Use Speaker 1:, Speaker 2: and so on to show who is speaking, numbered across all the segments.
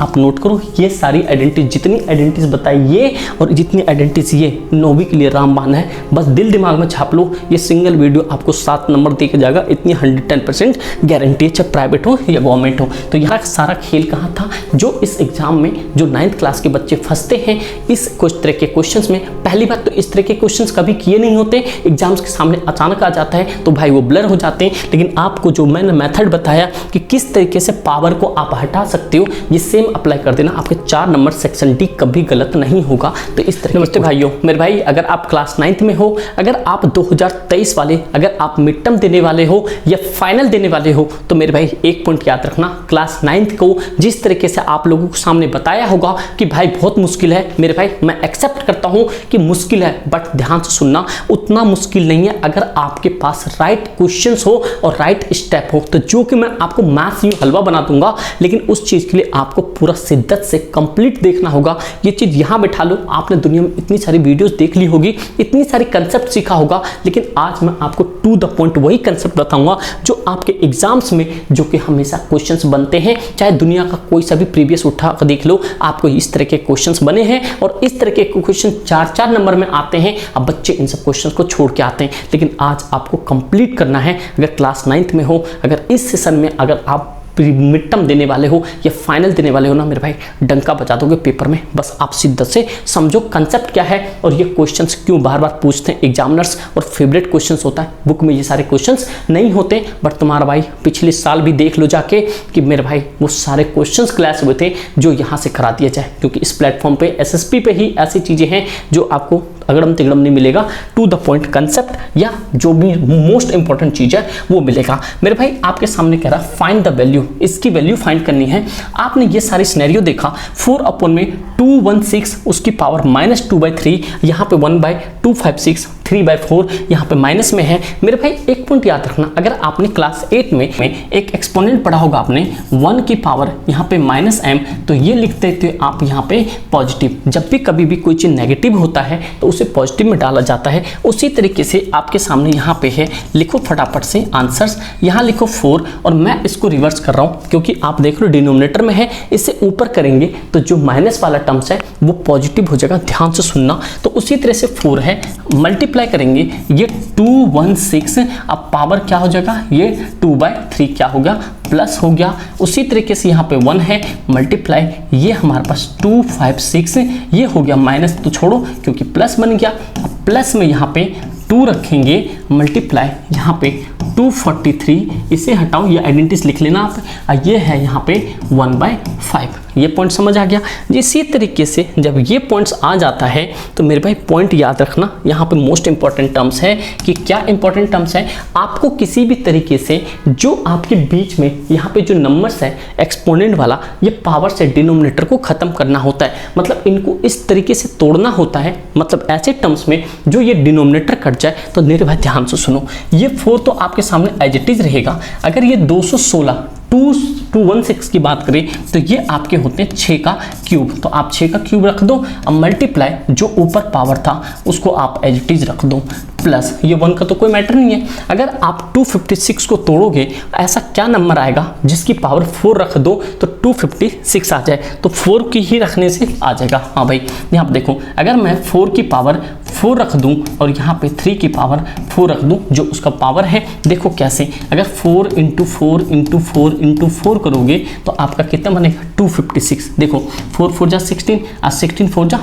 Speaker 1: आप नोट करो, ये सारी आइडेंटिटी, जितनी आइडेंटिटीज बताई ये और जितनी आइडेंटिटीज ये, नौवीं के लिए रामबाण है। बस दिल दिमाग में छाप लो, ये सिंगल वीडियो आपको 7 नंबर दे के जाएगा, इतनी 110% गारंटी है, चाहे प्राइवेट हो या गवर्नमेंट हो। तो यहाँ सारा खेल कहाँ था, जो इस एग्जाम में जो 9th क्लास के बच्चे फंसते हैं इस कुछ तरह के क्वेश्चंस में। पहली बात तो इस तरह के क्वेश्चंस कभी किए नहीं होते, एग्जाम्स के सामने अचानक आ जाता है तो भाई वो ब्लर हो जाते हैं। लेकिन आपको जो मैंने मेथड बताया कि किस तरीके से पावर को आप हटा सकते हो, ये सेम अप्लाई कर देना, आपके 4 नंबर सेक्शन डी कभी गलत नहीं होगा। तो इस तरह। नमस्ते भाइयों, मेरे भाई अगर आप क्लास 9th में हो, अगर आप 2023 वाले, अगर आप मिड टर्म देने वाले हो या फाइनल देने वाले हो, तो मेरे भाई एक पॉइंट याद रखना, क्लास 9th को जिस तरीके से आप लोगों को सामने बताया होगा कि भाई बहुत मुश्किल है, मेरे भाई मैं एक्सेप्ट करता हूं कि मुश्किल है, बट ध्यान से सुनना, उतना मुश्किल नहीं है अगर आपके पास राइट क्वेश्चंस हो और राइट स्टेप हो। तो जो कि मैं आपको मैथ्स यूं हलवा बना दूंगा, लेकिन उस चीज के लिए आपको पूरा शिद्दत से कंप्लीट देखना होगा। ये चीज यहां बैठा लो, आपने दुनिया में इतनी सारी वीडियोस देख ली होगी, इतनी सारी कंसेप्ट सीखा होगा, लेकिन आज मैं आपको टू द पॉइंट वही कंसेप्ट बताऊंगा जो आपके एग्जाम्स में, जो कि हमेशा क्वेश्चंस बनते हैं। चाहे दुनिया का कोई सा भी प्रीवियस उठा कर देख लो, आपको इस तरह के क्वेश्चंस बने हैं और इस तरह के क्वेश्चन 4-4 नंबर में आते हैं। अब बच्चे इन सब क्वेश्चंस को छोड़ के आते हैं, लेकिन आज आपको कंप्लीट करना है। अगर क्लास 9th में हो, अगर इस सेशन में अगर आप मिड टर्म देने वाले हो या फाइनल देने वाले हो ना, मेरे भाई डंका बजा दोगे पेपर में। बस आप शिद्दत से समझो कंसेप्ट क्या है और ये क्वेश्चंस क्यों बार बार पूछते हैं एग्जामिनर्स, और फेवरेट क्वेश्चंस होता है। बुक में ये सारे क्वेश्चंस नहीं होते, बट तुम्हारा भाई पिछले साल भी देख लो जाके कि मेरे भाई वो सारे क्वेश्चंस क्लास हुए थे जो यहाँ से करा दिए जाए, क्योंकि इस प्लेटफॉर्म पे SSP पे ही ऐसी चीजें हैं जो आपको अगड़म तिगड़म नहीं मिलेगा। टू द पॉइंट कंसेप्ट या जो भी मोस्ट इंपॉर्टेंट चीज है वो मिलेगा। मेरे भाई आपके सामने कह रहा फाइंड द वैल्यू, इसकी वैल्यू फाइंड करनी है। आपने ये सारी सिनेरियो देखा, 4/216 उसकी पावर -2/3, यहाँ पे 1/256, 3/4 यहाँ पे माइनस में है। मेरे भाई एक पॉइंट याद रखना, अगर आपने क्लास 8 में एक एक्सपोनेंट पढ़ा होगा आपने, 1 की पावर यहाँ पे -m, तो ये लिखते थे आप यहाँ पे पॉजिटिव। जब भी कभी भी कोई चीज नेगेटिव होता है तो उसे पॉजिटिव में डाला जाता है। उसी तरीके से आपके सामने यहाँ पे है, लिखो फटाफट से आंसर्स, यहाँ लिखो 4, और मैं इसको रिवर्स कर रहा हूँ क्योंकि आप देख लो डिनोमिनेटर में है, इससे ऊपर करेंगे तो जो माइनस वाला टर्म्स है वो पॉजिटिव हो जाएगा। ध्यान से सुनना। तो उसी तरह से 4 है, मल्टीप्लाई करेंगे ये 216, अब पावर क्या हो जाएगा, ये 2/3 क्या हो गया, प्लस हो गया। उसी तरीके से यहाँ पे 1 है, मल्टीप्लाई ये हमारे पास 256, ये हो गया माइनस तो छोड़ो क्योंकि प्लस बन गया। अब प्लस में यहाँ पे 2 रखेंगे, मल्टीप्लाई यहाँ पे 243, इसे हटाओ, ये आइडेंटिटीज लिख लेना आप, ये है यहाँ पे 1/5। ये पॉइंट समझ आ गया। इसी तरीके से जब ये पॉइंट्स आ जाता है तो मेरे भाई पॉइंट याद रखना, यहाँ पे मोस्ट इंपॉर्टेंट टर्म्स है कि क्या इंपॉर्टेंट टर्म्स है, आपको किसी भी तरीके से जो आपके बीच में यहाँ पे जो नंबर्स है एक्सपोनेंट वाला, ये पावर से डिनोमिनेटर को खत्म करना होता है। मतलब इनको इस तरीके से तोड़ना होता है, मतलब ऐसे टर्म्स में जो ये डिनोमिनेटर कट जाए। तो मेरे भाई ध्यान से सुनो, ये 4 तो आपके सामने एज इट इज रहेगा। अगर ये 216 216 की बात करें तो ये आपके होते हैं 6 का क्यूब, तो आप 6 का क्यूब रख दो। अब मल्टीप्लाई जो ऊपर पावर था उसको आप एज इट इज रख दो, प्लस ये 1 का तो कोई मैटर नहीं है। अगर आप 256 को तोड़ोगे, ऐसा क्या नंबर आएगा जिसकी पावर 4 रख दो तो 256 आ जाए, तो 4 की ही रखने से आ जाएगा। हाँ भाई यहाँ पे देखो, अगर मैं 4 की पावर 4 रख दूं और यहाँ पे 3 की पावर 4 रख दूं, जो उसका पावर है, देखो कैसे, अगर 4 × 4 × 4 × 4 करोगे तो आपका कितना बनेगा, 256। देखो 4 4 जा 16, 16 4 जा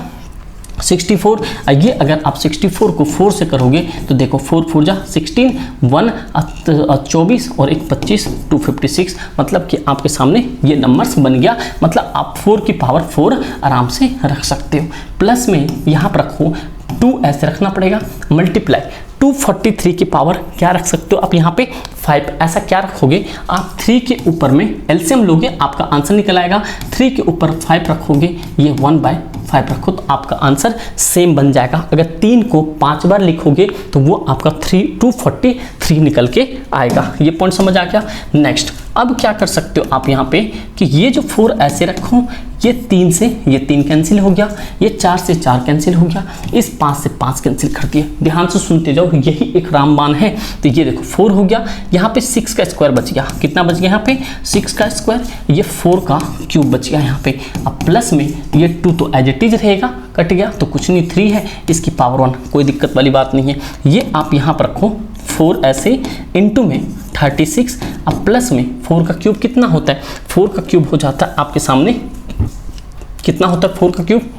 Speaker 1: 64। ये अगर आप 64 को 4 से करोगे तो देखो 4 4 जा 16, 1 24 और 1 25, 256। मतलब कि आपके सामने ये नंबर्स बन गया। मतलब आप 4 की पावर 4 आराम से रख सकते हो। प्लस में यहाँ पर रखो 2, ऐसे रखना पड़ेगा, मल्टीप्लाई 243 की पावर क्या रख सकते हो आप यहाँ पे 5, ऐसा क्या रखोगे आप, 3 के ऊपर में एलसीएम लोगे, आपका आंसर निकल आएगा। 3 के ऊपर 5 रखोगे, ये 1/5 रखो तो आपका आंसर सेम बन जाएगा। अगर 3 को 5 बार लिखोगे तो वो आपका 243 निकल के आएगा। ये पॉइंट समझ आ गया। नेक्स्ट अब क्या कर सकते हो आप यहाँ पे कि ये जो 4 ऐसे रखो, ये 3 से ये 3 कैंसिल हो गया, ये 4 से 4 कैंसिल हो गया, इस 5 से 5 कैंसिल कर दिया। ध्यान से सुनते जाओ, यही एक रामबाण है। तो ये देखो 4 हो गया, यहाँ पे 6 का स्क्वायर बच गया, कितना बच गया यहाँ पे 6 का स्क्वायर, ये 4 का क्यूब बच गया यहाँ पे। अब प्लस में ये 2 तो एज इट इज रहेगा, कट गया तो कुछ नहीं, 3 है, इसकी पावर 1, कोई दिक्कत वाली बात नहीं है। ये आप यहाँ पर रखो 4 ऐसे इंटू में 36, अब प्लस में 4 का क्यूब कितना होता है, 4 का क्यूब हो जाता है आपके सामने, कितना होता है 4 का क्यूब,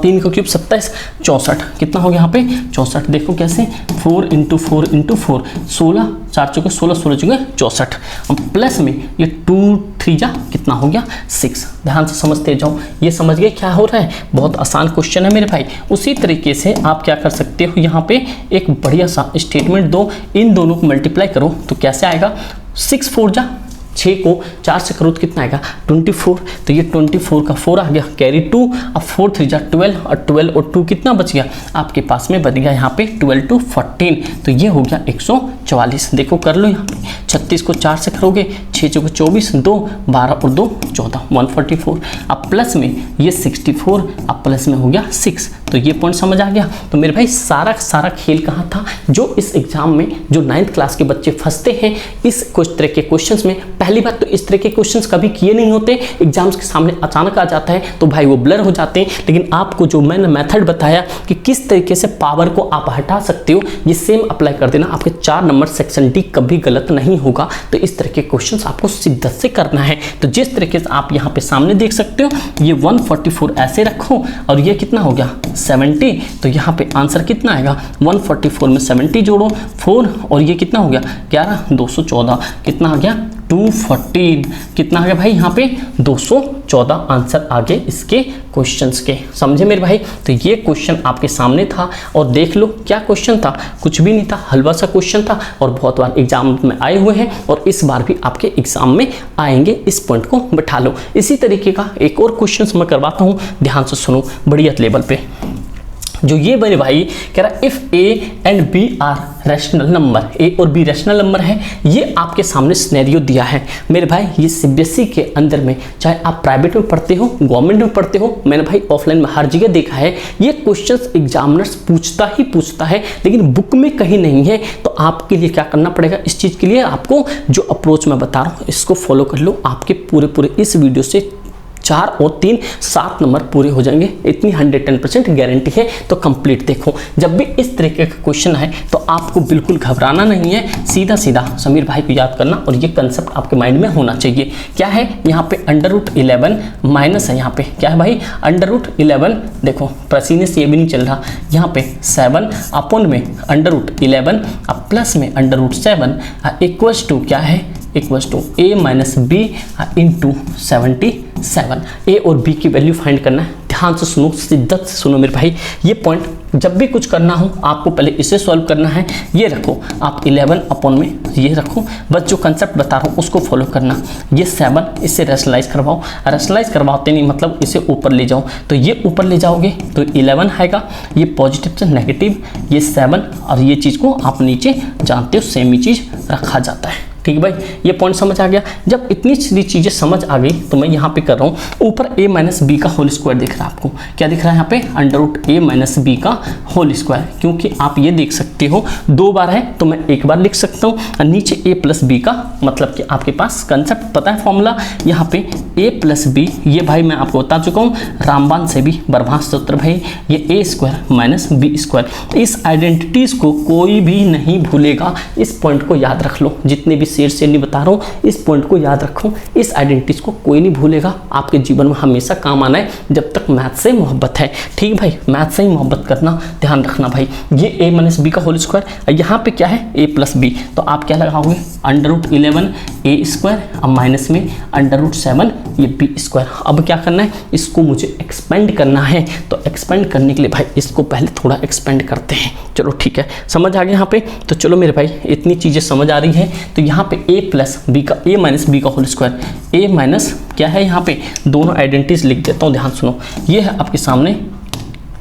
Speaker 1: 3 का क्यूब 27, 64, कितना हो गया यहाँ पे 64। देखो कैसे 4 इंटू 4 इंटू 4, 16, 4 चौके 16, 16 चौके 64। अब प्लस में ये 2 3 जा कितना हो गया 6। ध्यान से समझते जाओ, ये समझ गए क्या हो रहा है, बहुत आसान क्वेश्चन है मेरे भाई। उसी तरीके से आप क्या कर सकते हो, यहाँ पे एक बढ़िया सा स्टेटमेंट दो, इन दोनों को मल्टीप्लाई करो तो कैसे आएगा, 6 4 जा 6 को 4 से करो तो कितना आएगा 24, तो ये 24 का 4 आ गया, कैरी 2, अब 4 3 जा 12, और 12 और 2 कितना बच गया आपके पास में, बच गया यहाँ पे 12 to 14, तो ये हो गया 144। देखो कर लो यहाँ पे 36 को 4 से करोगे, 6 चौके 24, 2 12 और 2 14, 144। अब प्लस में ये 64, अब प्लस में हो गया 6, तो ये पॉइंट समझ आ गया। तो मेरे भाई सारा खेल कहाँ था, जो इस एग्जाम में जो 9th क्लास के बच्चे फंसते हैं इस कुछ तरह के क्वेश्चंस में। पहली बात तो इस तरह के क्वेश्चंस कभी किए नहीं होते, एग्जाम्स के सामने अचानक आ जाता है तो भाई वो ब्लर हो जाते हैं। लेकिन आपको जो मैंने मेथड बताया कि किस तरीके से पावर को आप हटा सकते हो, ये सेम अप्लाई कर देना, आपके 4 नंबर सेक्शन डी कभी गलत नहीं होगा। तो इस तरह के क्वेश्चंस आपको शिद्दत से करना है। तो जिस तरीके से आप यहाँ पे सामने देख सकते हो, ये 144 ऐसे रखो और ये कितना हो गया 70, तो यहाँ पे आंसर कितना आएगा 144 में 70 जोड़ो 4, और ये कितना हो गया 11 214, कितना आ गया 214, कितना आ गया भाई यहाँ पे 214 आंसर आ गए इसके क्वेश्चंस के। समझे मेरे भाई, तो ये क्वेश्चन आपके सामने था और देख लो क्या क्वेश्चन था, कुछ भी नहीं था, हलवा सा क्वेश्चन था और बहुत बार एग्जाम में आए हुए हैं और इस बार भी आपके एग्जाम में आएंगे, इस पॉइंट को बैठा लो। इसी तरीके का एक और क्वेश्चन मैं करवाता हूँ, ध्यान से सुनो बढ़िया लेवल पे। जो ये मेरे भाई कह रहा है if A and B are rational number, A और बी रैशनल नंबर है, ये आपके सामने सिनेरियो दिया है मेरे भाई। ये सीबीएसई के अंदर में, चाहे आप प्राइवेट में पढ़ते हो गवर्नमेंट में पढ़ते हो, मैंने भाई ऑफलाइन में हर जगह देखा है, ये क्वेश्चंस एग्जामिनर्स पूछता ही पूछता है, लेकिन बुक में कहीं नहीं है। तो आपके लिए क्या करना पड़ेगा, इस चीज़ के लिए आपको जो अप्रोच मैं बता रहा हूँ इसको फॉलो कर लो, आपके पूरे इस वीडियो से 4 और 3 7 नंबर पूरे हो जाएंगे, इतनी 110% गारंटी है। तो कंप्लीट देखो, जब भी इस तरीके का क्वेश्चन है तो आपको बिल्कुल घबराना नहीं है, सीधा समीर भाई को याद करना और ये कंसेप्ट आपके माइंड में होना चाहिए। क्या है यहाँ पे √11 माइनस है, यहाँ पे क्या है भाई √11, देखो पसीने से ये भी नहीं चल रहा, यहाँ पे 7 अपॉन में √11 अब प्लस में √7 इक्वल्स टू क्या है, equals to a minus B into 77। A और बी की वैल्यू फाइंड करना है। ध्यान से सुनो, शिद्दत से सुनो मेरे भाई, ये पॉइंट जब भी कुछ करना हो आपको पहले इसे सॉल्व करना है। ये रखो आप 11 अपॉन में ये रखो, बस जो कंसेप्ट बता रहा हूँ उसको फॉलो करना। ये 7 इससे रैशनलाइज करवाओ, रैशनलाइज करवाते नहीं मतलब इसे ऊपर ले जाओ, तो ये ऊपर ले जाओगे तो 11 आएगा, ये पॉजिटिव से नेगेटिव, ये 7 और ये चीज़ को आप नीचे जानते हो सेम ही चीज़ रखा जाता है। ठीक भाई, ये पॉइंट समझ आ गया। जब इतनी सारी चीज़ें समझ आ गई तो मैं यहाँ पे कर रहा हूँ ऊपर a माइनस बी का होल स्क्वायर दिख रहा है आपको, क्या दिख रहा है यहाँ पे √a माइनस बी का होल स्क्वायर, क्योंकि आप ये देख सकते हो 2 बार है तो मैं 1 बार लिख सकता हूँ, और नीचे a प्लस बी का मतलब कि आपके पास कंसेप्ट पता है फॉर्मूला, यहाँ पे a प्लस बी, ये भाई मैं आपको बता चुका हूँ रामबाण से भी बर्भाष सूत्र भाई, ये a square minus B square. इस आइडेंटिटीज़ को कोई भी नहीं भूलेगा, इस पॉइंट को याद रख लो, जितने भी शेर से नहीं बता रहा हूँ, इस पॉइंट को याद रखो, इस आइडेंटिटीज को कोई नहीं भूलेगा, आपके जीवन में हमेशा काम आना है जब तक मैथ से मोहब्बत है। ठीक भाई, मैथ से ही मोहब्बत करना, ध्यान रखना भाई। ये a माइनस बी का होल स्क्वायर, यहाँ पे क्या है a प्लस बी, तो आप क्या लगाओगे √11 a स्क्वायर, अब माइनस में √7 ये बी स्क्वायर। अब क्या करना है, इसको मुझे एक्सपेंड करना है, तो एक्सपेंड करने के लिए भाई इसको पहले थोड़ा एक्सपेंड करते हैं। चलो ठीक है, समझ आ गया यहाँ पे। तो चलो मेरे भाई इतनी चीज़ें समझ आ रही है, तो यहाँ पे a प्लस बी का a माइनस बी का होल स्क्वायर, a माइनस क्या है यहाँ पे, दोनों आइडेंटिटीज लिख देता हूँ, ध्यान सुनो। ये है आपके सामने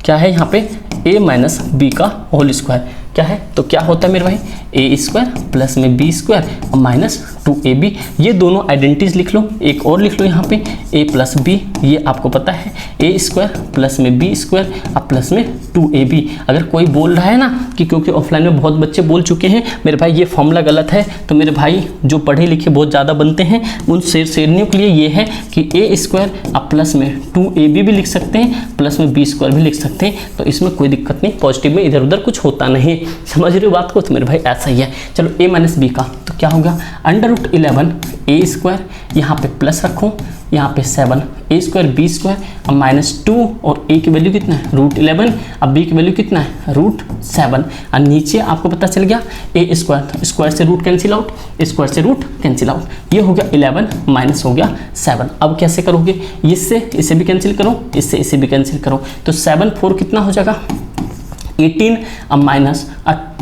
Speaker 1: क्या है यहाँ पे a माइनस बी का होल स्क्वायर, क्या है, तो क्या होता है मेरे भाई, ए स्क्वायर प्लस में बी स्क्वायर और माइनस 2ab। ये दोनों आइडेंटिटीज लिख लो, एक और लिख लो यहाँ पे a प्लस बी, ये आपको पता है ए स्क्वायर प्लस में बी स्क्वायर और प्लस में 2ab। अगर कोई बोल रहा है ना कि क्योंकि ऑफलाइन में बहुत बच्चे बोल चुके हैं मेरे भाई ये फॉर्मूला गलत है, तो मेरे भाई जो पढ़े लिखे बहुत ज़्यादा बनते हैं उन श्रेणियों के लिए ये है कि ए स्क्वायर अब प्लस में 2ab भी लिख सकते हैं, प्लस में बी स्क्वायर भी लिख सकते हैं, तो इसमें कोई दिक्कत नहीं, पॉजिटिव में इधर उधर कुछ होता नहीं। समझ रहे हो बात को, तो मेरे भाई ऐसा ही है। चलो a माइनस बी का तो क्या होगा, √11 ए स्क्वायर, यहाँ पे प्लस रखो, यहाँ पे 7 ए स्क्वायर बी स्क्वायर अब -2 और a की वैल्यू कितना है √11, अब b की वैल्यू कितना है √7 और नीचे आपको पता चल गया ए स्क्वायर, स्क्वायर से रूट कैंसिल आउट, स्क्वायर से रूट कैंसिल आउट, ये हो गया 11 माइनस हो गया 7। अब कैसे करोगे, इससे इसे भी कैंसिल करो, इससे इसे भी कैंसिल करो, तो 7 4 कितना हो जाएगा 18 अब माइनस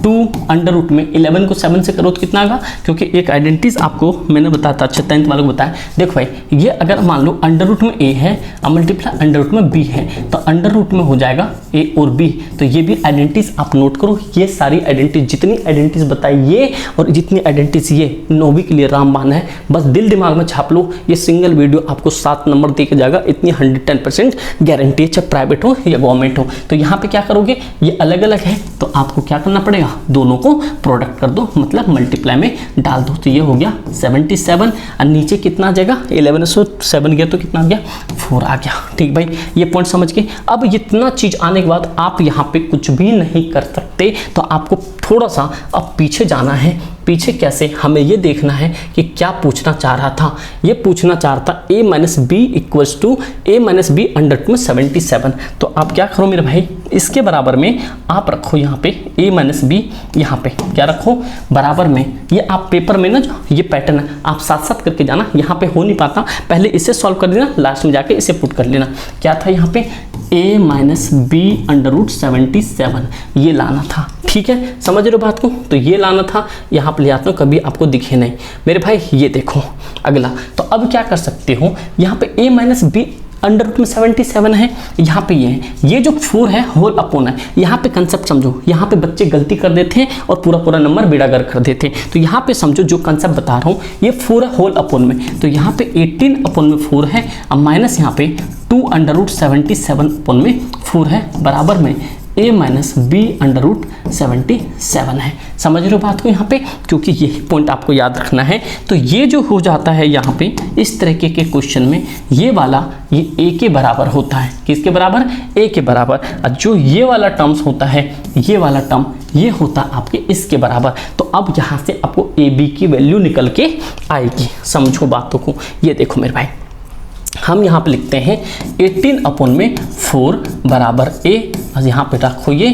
Speaker 1: 2 अंडर रूट में 11 को 7 से करो तो कितना आएगा, क्योंकि एक आइडेंटिटीज आपको मैंने बताया था, 10th वालों को बताया। देखो भाई ये अगर मान लो अंडर रूट में a है और मल्टीप्लाई अंडर रूट में b है, तो अंडर रूट में हो जाएगा a और b। तो ये भी आइडेंटिटीज आप नोट करो, ये सारी आइडेंटिटीज जितनी आइडेंटिटीज बताई ये और जितनी आइडेंटिटीज ये 9वीं के लिए रामबाण है, बस दिल दिमाग में छाप लो। ये सिंगल वीडियो आपको 7 नंबर दे के जाएगा, इतनी 110% गारंटी है, चाहे प्राइवेट हो या गवर्नमेंट हो। तो यहाँ पे क्या करोगे, ये अलग अलग है तो आपको क्या करना पड़ेगा, दोनों को प्रोडक्ट कर दो, मतलब मल्टीप्लाई में डाल दो। तो ये हो गया 77 और नीचे कितना आ जाएगा, 11 से 7 गया तो कितना आ गया 4 आ गया। ठीक भाई, ये पॉइंट समझ के अब इतना चीज आने के बाद आप यहाँ पे कुछ भी नहीं कर सकते, तो आपको थोड़ा सा अब पीछे जाना है। पीछे कैसे, हमें ये देखना है कि क्या पूछना चाह रहा था। ये पूछना चाह रहा था a minus B equals to a minus B under root में 77। तो आप क्या करो मेरे भाई, इसके बराबर में आप रखो यहाँ पे a माइनस बी, यहाँ पे क्या रखो बराबर में, ये आप पेपर में ना जो ये पैटर्न है आप साथ साथ करके जाना, यहाँ पे हो नहीं पाता, पहले इसे सॉल्व कर देना, लास्ट में जाके इसे पुट कर लेना। क्या था यहाँ पे a minus B under root 77, ये लाना था। ठीक है, समझ रहे हो बात को, तो ये लाना था, यहाँ पर ले आता हूँ, कभी आपको दिखे नहीं मेरे भाई। ये देखो अगला, तो अब क्या कर सकते हो, यहाँ पे a minus B under root में 77 है, यहाँ पे ये है, ये जो 4 है होल अपोन है। यहाँ पे कंसेप्ट समझो, यहाँ पे बच्चे गलती कर देते हैं और पूरा नंबर बेड़ागर कर देते हैं। तो यहाँ पे समझो जो कंसेप्ट बता रहा हूँ, ये 4 है होल अपोन में, तो यहाँ पे 18 अपोन में 4 है, अब माइनस यहाँ पे 2 अंडर रूट 77 अपोन में 4 है, बराबर में a minus B under root 77 है। समझ रहे हो बात को यहाँ पे, क्योंकि यही पॉइंट आपको याद रखना है। तो ये जो हो जाता है यहाँ पे इस तरीके के क्वेश्चन में, ये वाला ये a के बराबर होता है, किसके बराबर, a के बराबर। और जो ये वाला टर्म्स होता है, ये वाला टर्म ये होता है आपके इसके बराबर। तो अब यहाँ से आपको a b की वैल्यू निकल के आएगी। समझो बातों को, ये देखो मेरे भाई, हम यहाँ पे लिखते हैं 18 अपोन में 4 बराबर a, और यहाँ पे रखो ये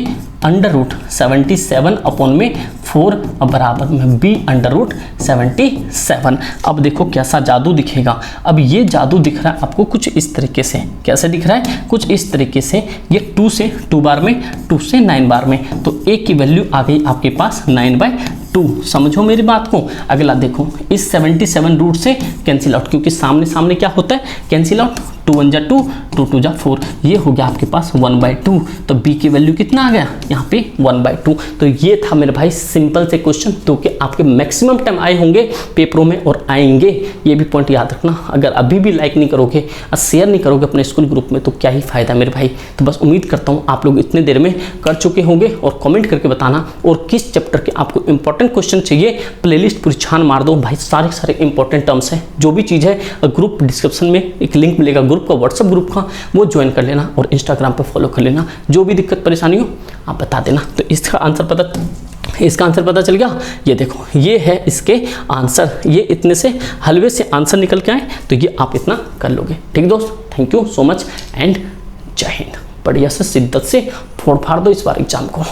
Speaker 1: अंडर रूट 77 अपोन में 4 बराबर में b अंडर रूट 77। अब देखो कैसा जादू दिखेगा। अब ये जादू दिख रहा है आपको कुछ इस तरीके से, कैसे दिख रहा है, कुछ इस तरीके से, ये 2 से 2 बार में, 2 से 9 बार में, तो a की वैल्यू आ गई आपके पास 9/2। समझो मेरी बात को। अगला देखो, इस 77 रूट से कैंसिल आउट, क्योंकि सामने सामने क्या होता है कैंसिल आउट, 2 1 जा 2, 2 2 जा 4, ये हो गया आपके पास 1/2। तो b की वैल्यू कितना आ गया यहाँ पे 1/2। तो ये था मेरे भाई सिंपल से क्वेश्चन, तो कि आपके मैक्सिमम टाइम आए होंगे पेपरों में और आएंगे, ये भी पॉइंट याद रखना। अगर अभी भी लाइक नहीं करोगे और शेयर नहीं करोगे अपने स्कूल ग्रुप में तो क्या ही फायदा मेरे भाई। तो बस उम्मीद करता हूँ आप लोग इतने देर में कर चुके होंगे, और कमेंट करके बताना और किस चैप्टर के आपको इंपॉर्टेंट क्वेश्चन चाहिए। प्लेलिस्ट पूरी छान मार दो भाई, सारे इंपॉर्टेंट टर्म्स हैं, जो भी चीज़ है ग्रुप डिस्क्रिप्शन में एक लिंक मिलेगा ग्रुप का, व्हाट्सएप ग्रुप का, वो ज्वाइन कर लेना और इंस्टाग्राम पे फॉलो कर लेना। जो भी दिक्कत परेशानी हो आप बता देना। तो इसका आंसर पता चल गया। ये देखो ये है इसके आंसर, ये इतने से हलवे से आंसर निकल के आए, तो ये आप इतना कर लोगे। ठीक दोस्त, thank you so much and जय हिंद। बढ़िया से शिद्दत से फोड़ फाड़ दो इस बार एग्जाम को।